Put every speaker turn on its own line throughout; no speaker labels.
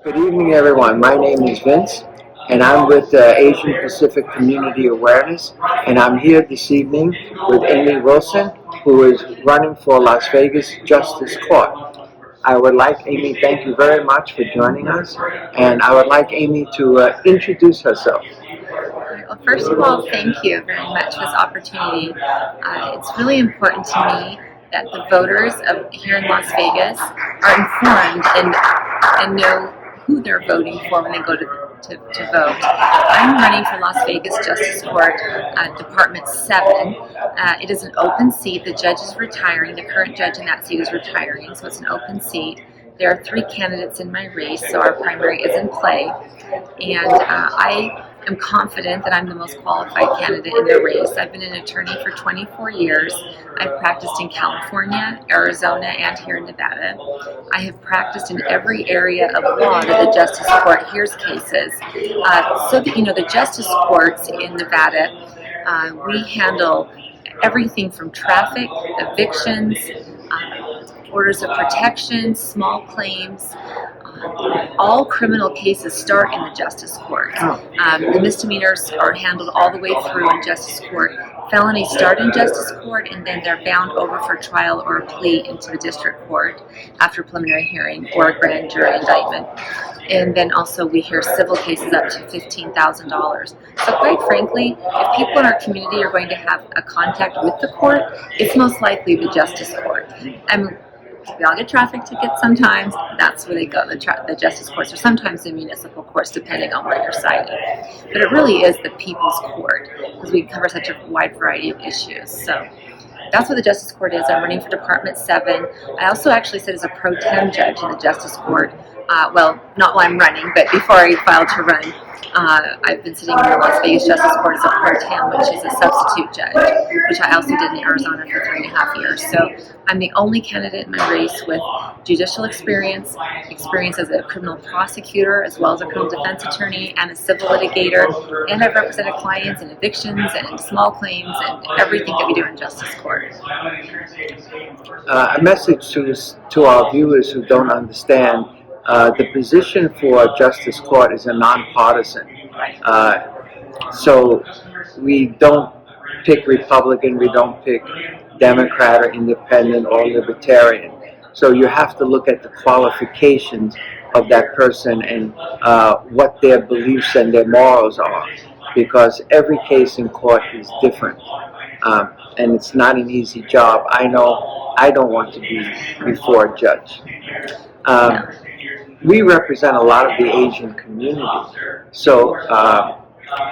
Good evening, everyone. My name is Vince, and I'm with Asian Pacific Community Awareness, and I'm here this evening with Amy Wilson, who is running for Las Vegas Justice Court. I would like Amy, thank you very much for joining us, and I would like Amy to introduce herself.
Well, first of all, thank you very much for this opportunity. It's really important to me that the voters here in Las Vegas are informed and know who they're voting for when they go to vote. I'm running for Las Vegas Justice Court, Department 7. It is an open seat. The judge is retiring. The current judge in that seat is retiring, so it's an open seat. There are 3 candidates in my race, so our primary is in play. And I am confident that I'm the most qualified candidate in the race. I've been an attorney for 24 years. I've practiced in California, Arizona, and here in Nevada. I have practiced in every area of law that the Justice Court hears cases. So that you know, the Justice Courts in Nevada, we handle everything from traffic, evictions, orders of protection, small claims. All criminal cases start in the Justice Court. The misdemeanors are handled all the way through in Justice Court. Felonies start in Justice Court, and then they're bound over for trial or a plea into the District Court after preliminary hearing or a grand jury indictment. And then also we hear civil cases up to $15,000. So quite frankly, if people in our community are going to have a contact with the court, it's most likely the Justice Court. We all get traffic tickets sometimes. That's where they go, the Justice Courts, or sometimes the municipal courts, depending on where you're cited. But it really is the people's court, because we cover such a wide variety of issues. So that's what the Justice Court is. I'm running for Department 7. I also actually sit as a pro tem judge in the Justice Court. Well, not while I'm running, but before I filed to run. I've been sitting in the Las Vegas Justice Court as a pro tem, which is a substitute judge, which I also did in Arizona for 3.5 years. So I'm the only candidate in my race with judicial experience as a criminal prosecutor, as well as a criminal defense attorney and a civil litigator. And I've represented clients in evictions and small claims and everything that we do in Justice Court.
A message to our viewers who don't understand. The position for Justice Court is a nonpartisan. So we don't pick Republican, we don't pick Democrat or Independent or Libertarian. So you have to look at the qualifications of that person and what their beliefs and their morals are, because every case in court is different. And it's not an easy job. I know I don't want to be before a judge. We represent a lot of the Asian community. So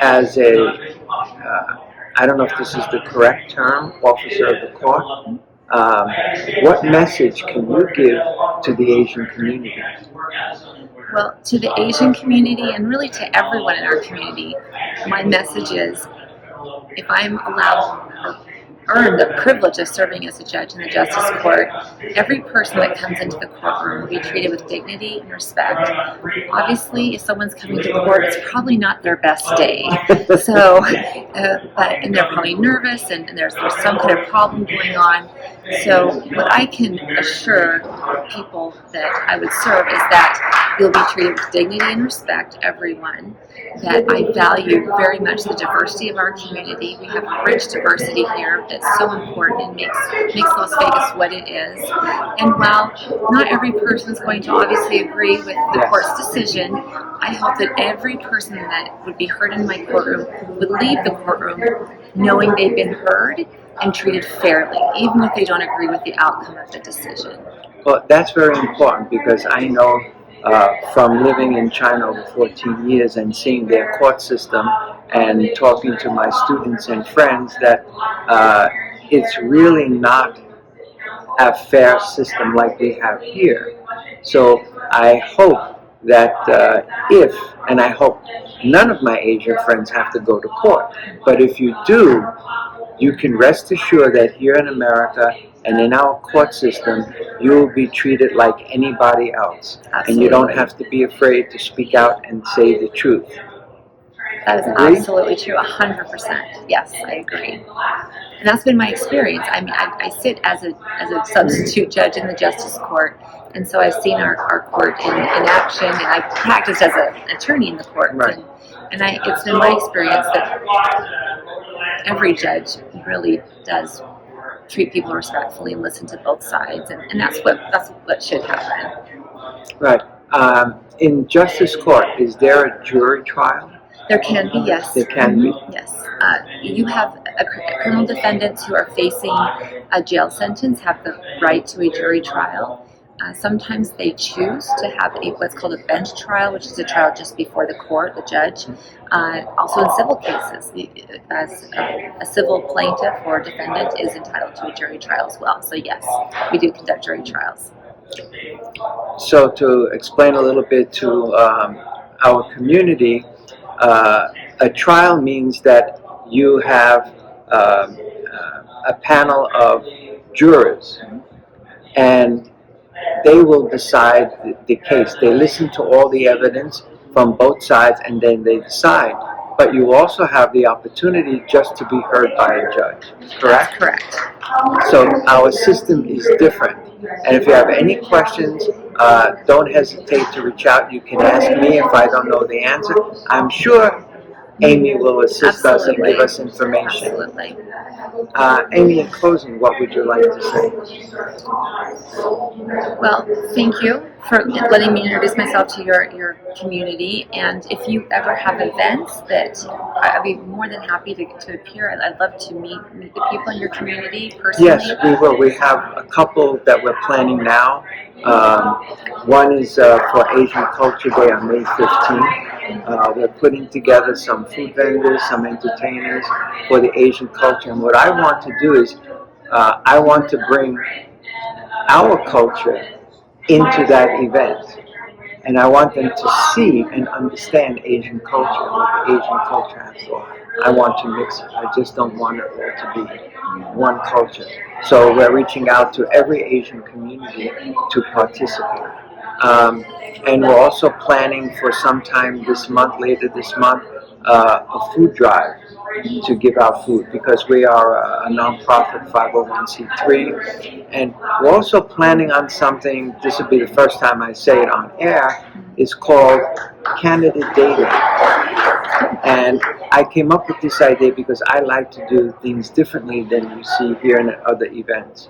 as I don't know if this is the correct term, officer of the court, what message can you give to the Asian community?
Well, to the Asian community and really to everyone in our community, my message is, if I'm allowed or earn the privilege of serving as a judge in the Justice Court, every person that comes into the courtroom will be treated with dignity and respect. Obviously, if someone's coming to court, it's probably not their best day. So, and they're probably nervous, and there's some kind of problem going on. So, what I can assure people that I would serve is that you'll be treated with dignity and respect, everyone. That I value very much the diversity of our community. We have a rich diversity here that's so important and makes Las Vegas what it is. And while not every person is going to obviously agree with the court's decision, I hope that every person that would be heard in my courtroom would leave the courtroom knowing they've been heard and treated fairly, even if they don't agree with the outcome of the decision.
Well, that's very important, because I know from living in China over 14 years and seeing their court system and talking to my students and friends that it's really not a fair system like we have here. So I hope that and I hope none of my Asian friends have to go to court, but if you do, you can rest assured that here in America and in our court system, you will be treated like anybody else.
Absolutely.
And you don't have to be afraid to speak out and say the truth.
That is absolutely true, 100%. Yes, I agree. And that's been my experience. I mean, I sit as a substitute judge in the Justice Court, And so I've seen our court in action, and I've practiced as an attorney in the court.
Right.
And it's been my experience that every judge really does treat people respectfully and listen to both sides, and that's what should happen.
Right. In justice court, is there a jury trial?
There can be, yes.
There can be.
Yes. You have criminal defendants who are facing a jail sentence have the right to a jury trial. Sometimes they choose to have what's called a bench trial, which is a trial just before the court, the judge. Also in civil cases, as a civil plaintiff or defendant is entitled to a jury trial as well. So yes, we do conduct jury trials.
So to explain a little bit to our community, a trial means that you have a panel of jurors, and they will decide the case. They listen to all the evidence from both sides, and then they decide. But you also have the opportunity just to be heard by a judge, correct?
That's correct.
So our system is different. And if you have any questions, don't hesitate to reach out. You can ask me if I don't know the answer. I'm sure Amy will assist us and give us information.
Absolutely.
Amy, in closing, what would you like to say?
Well, thank you for letting me introduce myself to your community. And if you ever have events that I'd be more than happy to appear. I'd love to meet the people in your community personally.
Yes, we will. We have a couple that we're planning now. One is for Asian Culture Day on May 15th. We're putting together some food vendors, some entertainers for the Asian culture. And what I want to do is I want to bring our culture into that event. And I want them to see and understand Asian culture and what the Asian culture has to offer. I want to mix it. I just don't want it all to be one culture. So we're reaching out to every Asian community to participate. And we're also planning for sometime this month, later this month, a food drive to give out food, because we are a non-profit 501c3, and we're also planning on something. This will be the first time I say it on air. It's called candidate dating, and I came up with this idea because I like to do things differently than you see here in other events.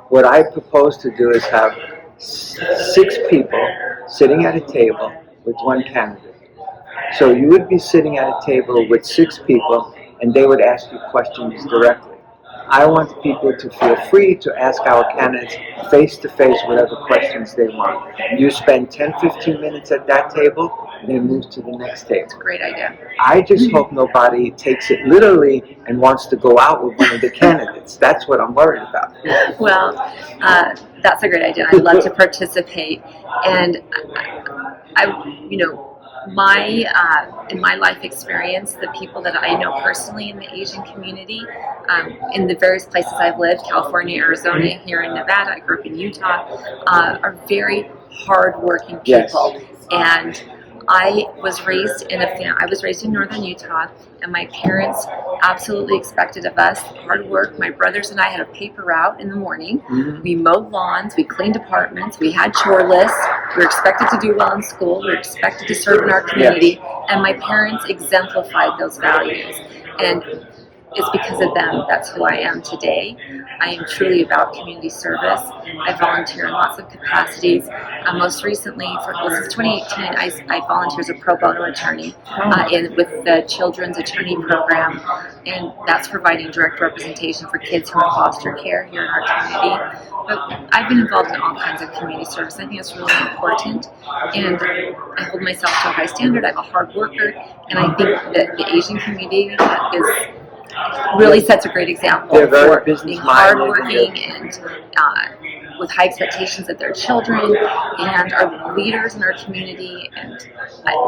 What I propose to do is have 6 people sitting at a table with one candidate. So you would be sitting at a table with 6 people, and they would ask you questions directly. I want people to feel free to ask our candidates face-to-face whatever questions they want. You spend 10-15 minutes at that table, then move to the next table.
That's a great idea.
I just hope nobody takes it literally and wants to go out with one of the candidates. That's what I'm worried about.
Well, that's a great idea. I'd love to participate. And in my life experience, the people that I know personally in the Asian community, in the various places I've lived, California, Arizona, here in Nevada, I grew up in Utah, are very hardworking people.
Yes.
And I was raised in northern Utah, and my parents absolutely expected of us hard work. My brothers and I had a paper route in the morning.
Mm-hmm.
We mowed lawns, we cleaned apartments, we had chore lists, we were expected to do well in school, we were expected to serve in our community, and my parents exemplified those values. And it's because of them that's who I am today. I am truly about community service. I volunteer in lots of capacities. Most recently, since 2018, I volunteer as a pro bono attorney with the Children's Attorney Program, and that's providing direct representation for kids who are in foster care here in our community. But I've been involved in all kinds of community service. I think it's really important, and I hold myself to a high standard. I'm a hard worker, and I think that the Asian community really sets a great example for being hardworking and with high expectations of their children, and are leaders in our community, and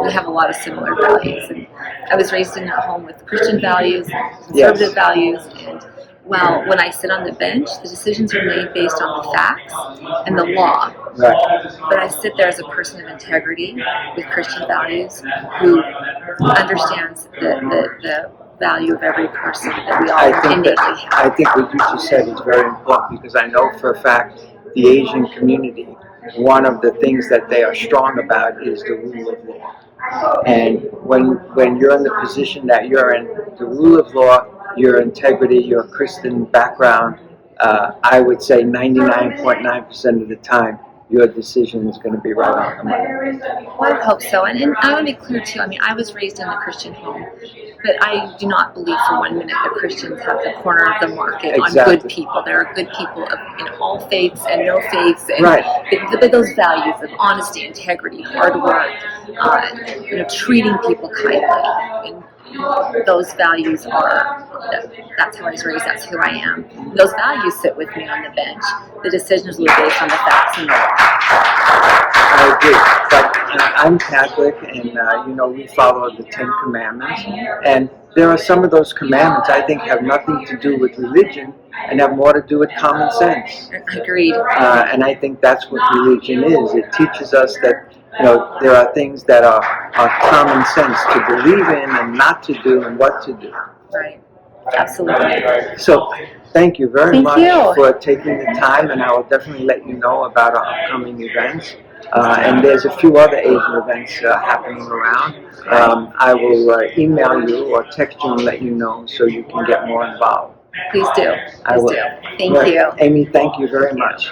we have a lot of similar values. And I was raised in a home with Christian values, conservative values, and when I sit on the bench, the decisions are made based on the facts and the law.
Right.
But I sit there as a person of integrity with Christian values who understands the value of every person that we all innately have.
I think what you just said is very important, because I know for a fact the Asian community one of the things that they are strong about is the rule of law. And when you're in the position that you're in, the rule of law, your integrity, your Christian background, I would say 99.9% of the time, your decision is going to be right on the money.
Well, I hope so. And I want to be clear too. I mean, I was raised in a Christian home, but I do not believe for 1 minute that Christians have the corner of the market on good people. There are good people in all faiths and no faiths, and but those values of honesty, integrity, hard work, treating people kindly, and those values that's how I was raised, that's who I am. Those values sit with me on the bench. The decisions will be based on the facts and the law.
I agree, but I'm Catholic, and we follow the 10 Commandments, and there are some of those commandments I think have nothing to do with religion and have more to do with common sense.
Agreed.
And I think that's what religion is. It teaches us that there are things that are common sense to believe in and not to do and what to do.
Right. Absolutely.
So thank you very much
you.
for taking the time, and I will definitely let you know about our upcoming events. And there's a few other Asian events happening around. I will email you or text you and let you know so you can get more involved.
Please do.
I will.
Thank you.
Amy, thank you very much.